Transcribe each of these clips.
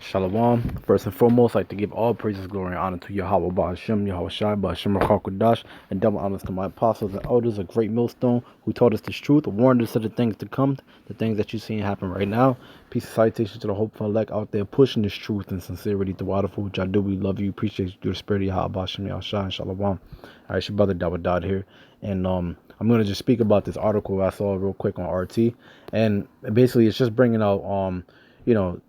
Shalom. First and foremost, I'd like to give all praises, glory, and honor to Yahweh Ba'ashem, Yahweh Shai, Ba'ashem Rakakadash, and double honors to my apostles and elders, a great millstone who taught us this truth, warned us of the things to come, the things that you're seeing happen right now. Peace and citation to the hopeful elect out there pushing this truth and sincerity to waterful, which I do. We love you, appreciate you, through the spirit of Yahweh Ba'ashem, Yahweh Shai, and Shalom. All right, it's your brother Dawud here, and I'm going to just speak about this article I saw real quick on RT, and basically it's just bringing out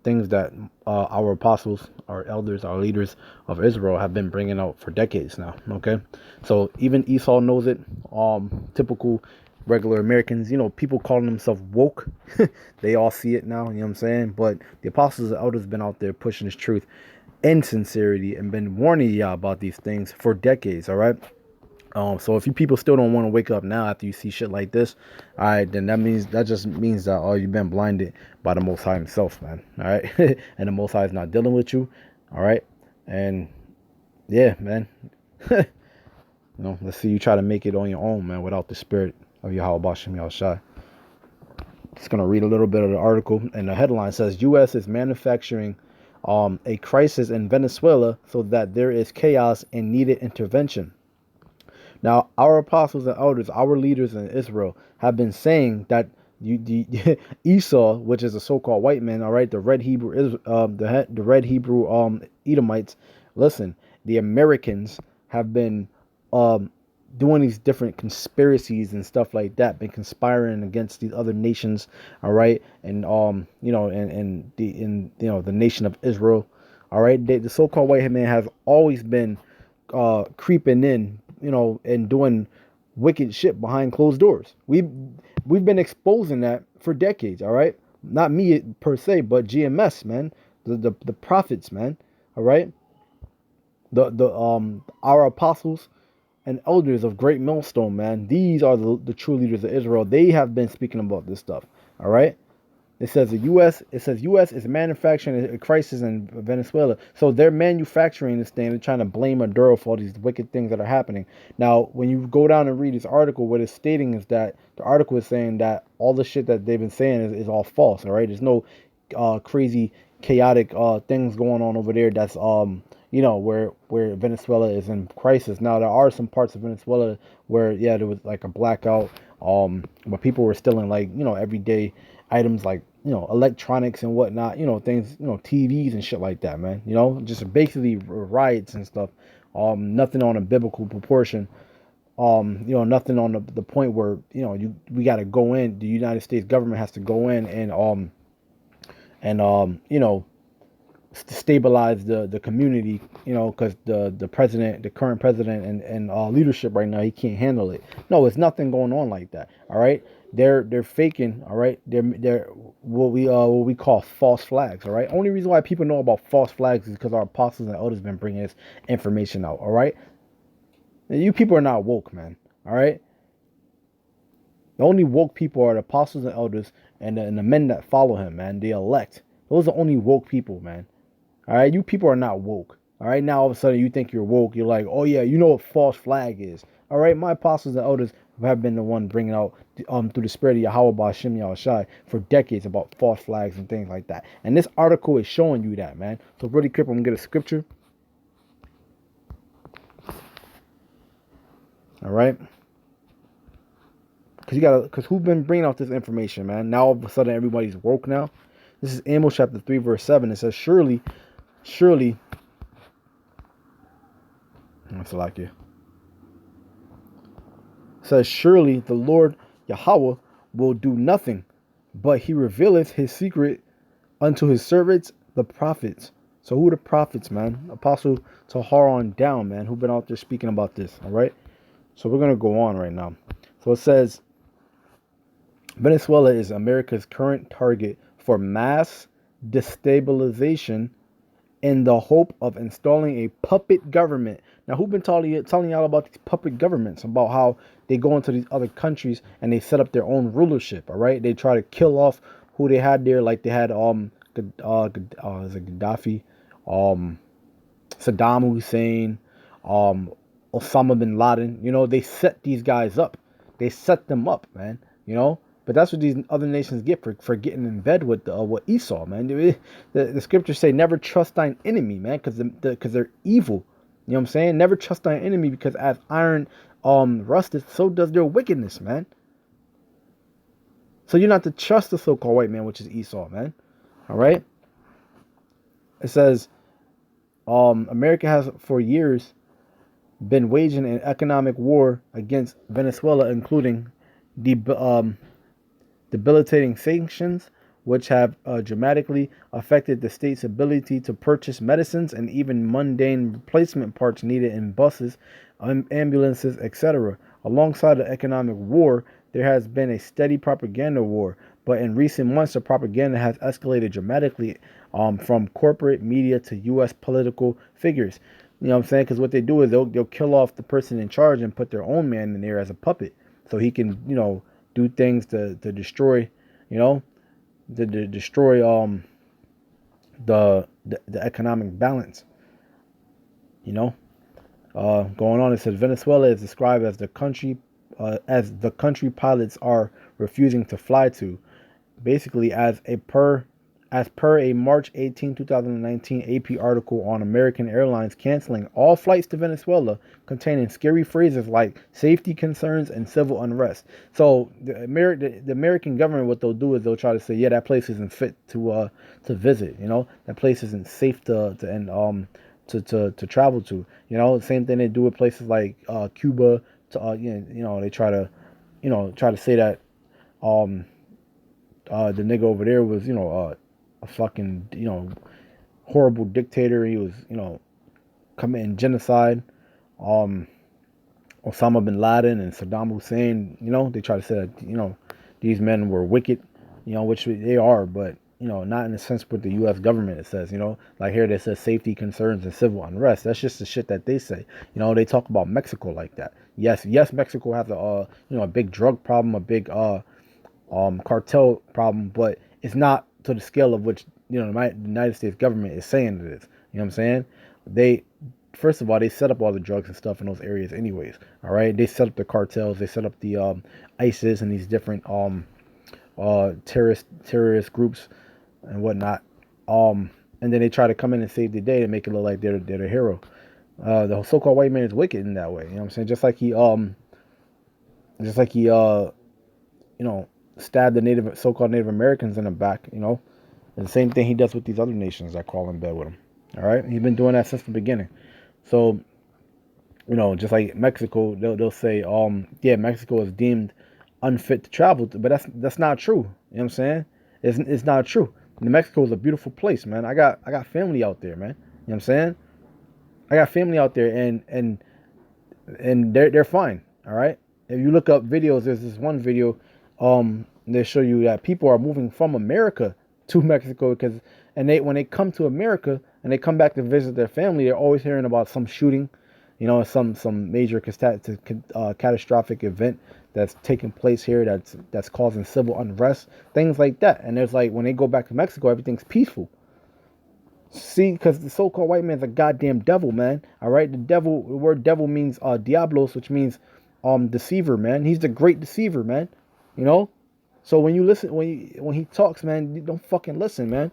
things that our apostles, our elders, our leaders of Israel have been bringing out for decades now. Okay, so even Esau knows it. Typical regular Americans, people calling themselves woke, they all see it now. You know what I'm saying? But the apostles and elders have been out there pushing this truth and sincerity and been warning y'all about these things for decades. All right. So if you people still don't want to wake up now after you see shit like this, all right, then that just means that you've been blinded by the Most High Himself, man. All right, and the Most High is not dealing with you, all right, and yeah, man. Let's see you try to make it on your own, man, without the spirit of Yahweh Bashem Yahushai. Just gonna read a little bit of the article, and the headline says U.S. is manufacturing a crisis in Venezuela so that there is chaos and needed intervention. Now, our apostles and elders, our leaders in Israel, have been saying that Esau, which is a so-called white man, all right, the red Hebrew, the red Hebrew Edomites. Listen, the Americans have been doing these different conspiracies and stuff like that, been conspiring against these other nations, all right, and the nation of Israel, all right. The so-called white man has always been creeping in, and doing wicked shit behind closed doors. We've been exposing that for decades, all right? Not me per se, but GMS, man. The prophets, man. All right? Our apostles and elders of Great Millstone, man. These are the true leaders of Israel. They have been speaking about this stuff. All right? It says U.S. is manufacturing a crisis in Venezuela. So they're manufacturing this thing. They're trying to blame Maduro for all these wicked things that are happening. Now, when you go down and read this article, what it's stating is that the article is saying that all the shit that they've been saying is all false. All right, there's no crazy, chaotic things going on over there. That's where Venezuela is in crisis. Now, there are some parts of Venezuela where there was like a blackout. But people were stealing everyday items like electronics and whatnot, things, TVs and shit like that, man. Just basically riots and stuff. Nothing on a biblical proportion. Nothing on the point where we got to go in. The United States government has to go in and stabilize the community, because the president, the current president and leadership right now, he can't handle it. No, it's nothing going on like that. All right, they're faking. All right, they're what we call false flags. All right, only reason why people know about false flags is because our apostles and elders been bringing this information out. All right, you people are not woke, man. All right, the only woke people are the apostles and elders and the men that follow him, man. The elect. Those are the only woke people, man. All right, you people are not woke. All right, now all of a sudden you think you're woke. You're like, oh yeah, you know what false flag is. All right, my apostles and elders have been the one bringing out through the spirit of Yahweh Ba'ashem Yahushai for decades about false flags and things like that. And this article is showing you that, man. So really quick, I'm gonna get a scripture. All right, because who's been bringing out this information, man? Now all of a sudden everybody's woke now. This is Amos chapter 3 verse 7. It says, surely. That's like it. Says, surely the Lord Yahweh will do nothing, but he revealeth his secret unto his servants, the prophets. So who are the prophets, man? Apostle Tahar on down, man, who've been out there speaking about this, all right? So we're going to go on right now. So it says, Venezuela is America's current target for mass destabilization in the hope of installing a puppet government. Now, who've been telling y'all about these puppet governments, about how they go into these other countries and they set up their own rulership, all right? They try to kill off who they had there, like they had Gaddafi, Saddam Hussein, Osama bin Laden. They set these guys up. They set them up, man. But that's what these other nations get for getting in bed with with Esau, man. The scriptures say never trust thine enemy, man, because they're evil. You know what I'm saying? Never trust thine enemy, because as iron rusteth, so does their wickedness, man. So you're not to trust the so-called white man, which is Esau, man. All right. It says America has for years been waging an economic war against Venezuela, including the debilitating sanctions, which have dramatically affected the state's ability to purchase medicines and even mundane replacement parts needed in buses, ambulances, etc. Alongside the economic war, there has been a steady propaganda war, but in recent months, the propaganda has escalated dramatically from corporate media to U.S. political figures. You know what I'm saying? Because what they do is they'll kill off the person in charge and put their own man in there as a puppet, so he can do things to destroy, you know, to destroy the economic balance. You know, going on, it says Venezuela is described as the country pilots are refusing to fly to, basically as per a March 18, 2019 AP article on American Airlines canceling all flights to Venezuela containing scary phrases like safety concerns and civil unrest. So the American government, what they'll do is they'll try to say, yeah, that place isn't fit to visit. You know, that place isn't safe to travel to. You know, the same thing they do with places like Cuba. They try to try to say that um the nigga over there was a fucking horrible dictator. He was committing genocide. Um, Osama bin Laden and Saddam Hussein. They try to say that these men were wicked. Which they are, but not in the sense with the U.S. government. It says like here they says safety concerns and civil unrest. That's just the shit that they say. They talk about Mexico like that. Yes, Mexico has a big drug problem, a big cartel problem, but it's not to the scale of which the United States government is saying it is. You know what I'm saying? They First of all, they set up all the drugs and stuff in those areas anyways. All right, they set up the cartels, they set up the ISIS and these different terrorist groups and whatnot. And then they try to come in and save the day and make it look like they're the hero. The so-called white man is wicked in that way. You know what I'm saying? Just like he stabbed the so-called Native Americans in the back. And the same thing he does with these other nations that crawl in bed with him. All right, he's been doing that since the beginning. So, just like Mexico, they'll say, yeah, Mexico is deemed unfit to travel to, but that's not true. You know what I'm saying? It's not true. Mexico is a beautiful place, man. I got family out there, man. You know what I'm saying? I got family out there, and they're fine. All right. If you look up videos, there's this one video, they show you that people are moving from America to Mexico because, and when they come to America and they come back to visit their family, they're always hearing about some shooting, some major catastrophic event that's taking place here that's causing civil unrest, things like that. And there's like when they go back to Mexico, everything's peaceful. See, because the so-called white man's a goddamn devil, man. All right, the word devil means diablos, which means deceiver, man. He's the great deceiver, man. You know. So when you listen, when he talks, man, you don't fucking listen, man.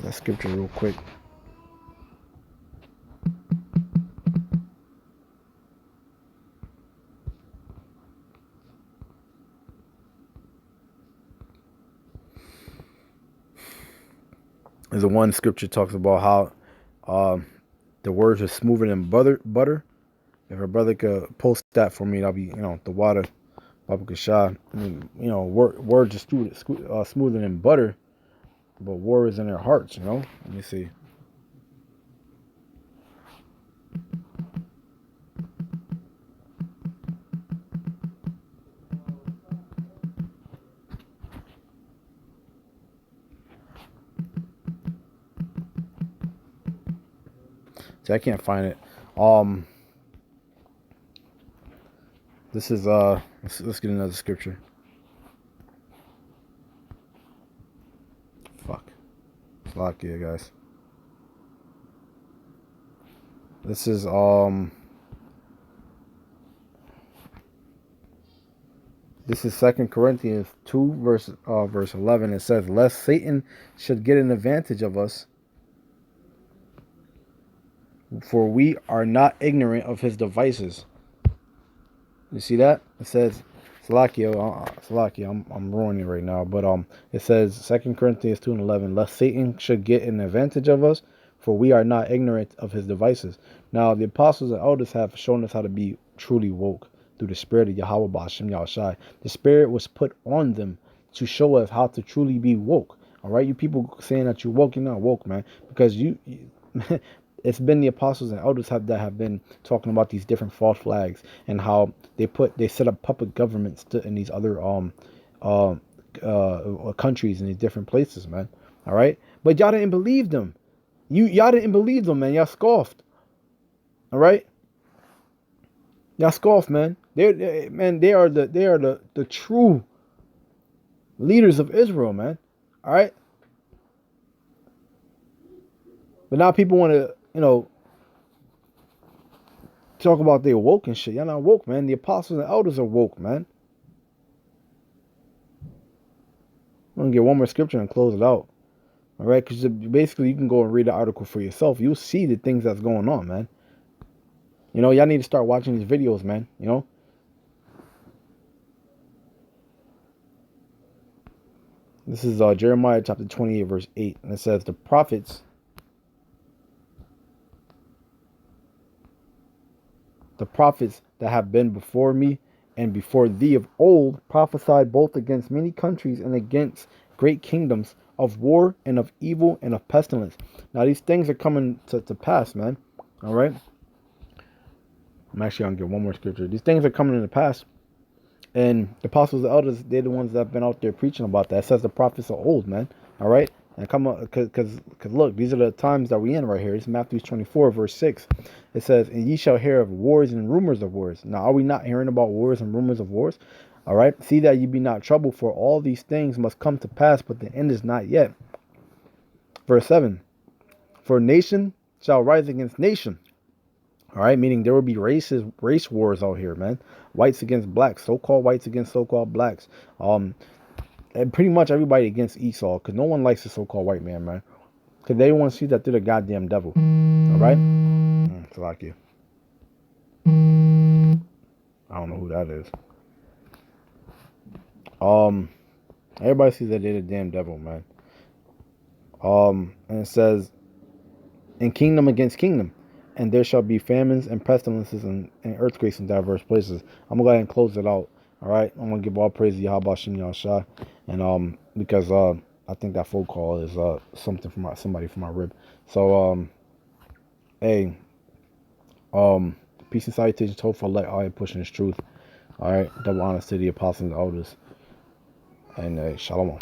That scripture real quick. There's a one scripture talks about how the words are smoother than butter. If a brother could post that for me, that'll be the water. Baba Kashah. I mean, words are smoother than butter, but war is in their hearts. Let me see. See, I can't find it. This is let's get another scripture. Fuck. It's locked here, guys. This is This is 2 Corinthians 2, verse 11. It says, lest Satan should get an advantage of us, for we are not ignorant of his devices. You see that? It says, Salakia, I'm ruining it right now, but it says 2 Corinthians 2 and 11, lest Satan should get an advantage of us, for we are not ignorant of his devices. Now, the apostles and elders have shown us how to be truly woke through the spirit of Yahweh Ba'ashem Yahushai. The spirit was put on them to show us how to truly be woke. All right, you people saying that you're woke, you're not woke, man, because you it's been the apostles and elders that have been talking about these different false flags and how they set up puppet governments in these other countries in these different places, man. All right, but y'all didn't believe them. Y'all didn't believe them, man. Y'all scoffed. All right, y'all scoffed, man. They are the true leaders of Israel, man. All right, but now people want to, talk about they woke and shit. Y'all not woke, man. The apostles and elders are woke, man. I'm gonna get one more scripture and close it out. All right, because basically you can go and read the article for yourself. You'll see the things that's going on, man. Y'all need to start watching these videos, man. This is Jeremiah chapter 28, verse 8. And it says, the prophets that have been before me and before thee of old prophesied both against many countries and against great kingdoms, of war and of evil and of pestilence. Now these things are coming to pass, man. All right. I'm actually going to get one more scripture. These things are coming in the past. And the apostles and elders, they're the ones that have been out there preaching about that. It says the prophets are old, man. All right. And come on, because look, these are the times that we in right here. It's Matthew 24, verse 6. It says, and ye shall hear of wars and rumors of wars. Now, are we not hearing about wars and rumors of wars? All right. See that ye be not troubled, for all these things must come to pass, but the end is not yet. Verse 7. For nation shall rise against nation. All right, meaning there will be race wars out here, man. Whites against blacks, so-called whites against so-called blacks. And pretty much everybody against Esau, because no one likes the so-called white man, man. Because they want to see that they're the goddamn devil. All right? Salakia. I don't know who that is. Everybody sees that they're the damn devil, man. And it says, in kingdom against kingdom, and there shall be famines and pestilences and earthquakes in diverse places. I'm gonna go ahead and close it out. All right, I'm gonna give all praise to Yahweh Shem Yahushua, and because I think that phone call is something from somebody from my rib. So hey, peace and salutations to for let I am pushing this truth. All right, double honors to the apostles and elders, and shalom.